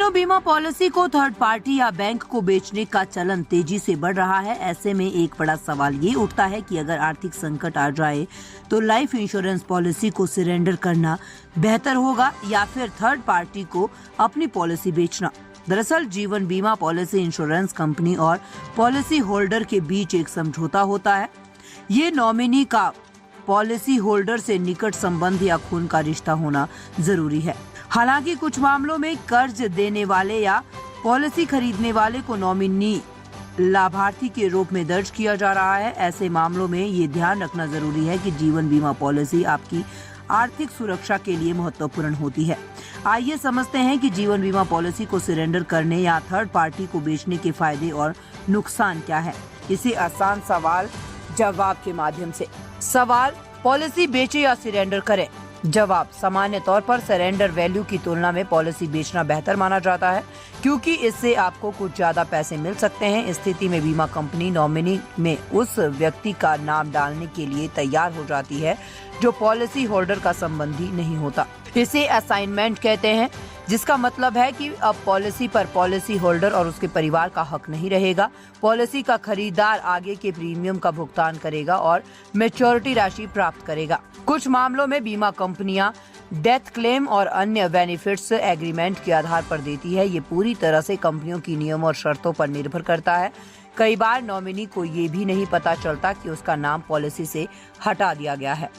दिनों बीमा पॉलिसी को थर्ड पार्टी या बैंक को बेचने का चलन तेजी से बढ़ रहा है। ऐसे में एक बड़ा सवाल ये उठता है कि अगर आर्थिक संकट आ जाए तो लाइफ इंश्योरेंस पॉलिसी को सरेंडर करना बेहतर होगा या फिर थर्ड पार्टी को अपनी पॉलिसी बेचना। दरअसल जीवन बीमा पॉलिसी इंश्योरेंस कंपनी और पॉलिसी होल्डर के बीच एक समझौता होता है। ये नॉमिनी का पॉलिसी होल्डर से निकट संबंध या खून का रिश्ता होना जरूरी है। हालांकि कुछ मामलों में कर्ज देने वाले या पॉलिसी खरीदने वाले को नॉमिनी लाभार्थी के रूप में दर्ज किया जा रहा है। ऐसे मामलों में ये ध्यान रखना जरूरी है कि जीवन बीमा पॉलिसी आपकी आर्थिक सुरक्षा के लिए महत्वपूर्ण होती है। आइए समझते हैं कि जीवन बीमा पॉलिसी को सरेंडर करने या थर्ड पार्टी को बेचने के फायदे और नुकसान क्या है। इसे आसान सवाल जवाब के माध्यम से। सवाल, पॉलिसी बेचे या सरेंडर करें? जवाब, सामान्य तौर पर सरेंडर वैल्यू की तुलना में पॉलिसी बेचना बेहतर माना जाता है क्योंकि इससे आपको कुछ ज्यादा पैसे मिल सकते हैं। इस स्थिति में बीमा कंपनी नॉमिनी में उस व्यक्ति का नाम डालने के लिए तैयार हो जाती है जो पॉलिसी होल्डर का संबंधी नहीं होता। इसे असाइनमेंट कहते हैं, जिसका मतलब है कि अब पॉलिसी पर पॉलिसी होल्डर और उसके परिवार का हक नहीं रहेगा। पॉलिसी का खरीदार आगे के प्रीमियम का भुगतान करेगा और मैच्योरिटी राशि प्राप्त करेगा। कुछ मामलों में बीमा कंपनियां डेथ क्लेम और अन्य बेनिफिट्स एग्रीमेंट के आधार पर देती है। ये पूरी तरह से कंपनियों की नियम और शर्तों पर निर्भर करता है। कई बार नॉमिनी को ये भी नहीं पता चलता कि उसका नाम पॉलिसी से हटा दिया गया है।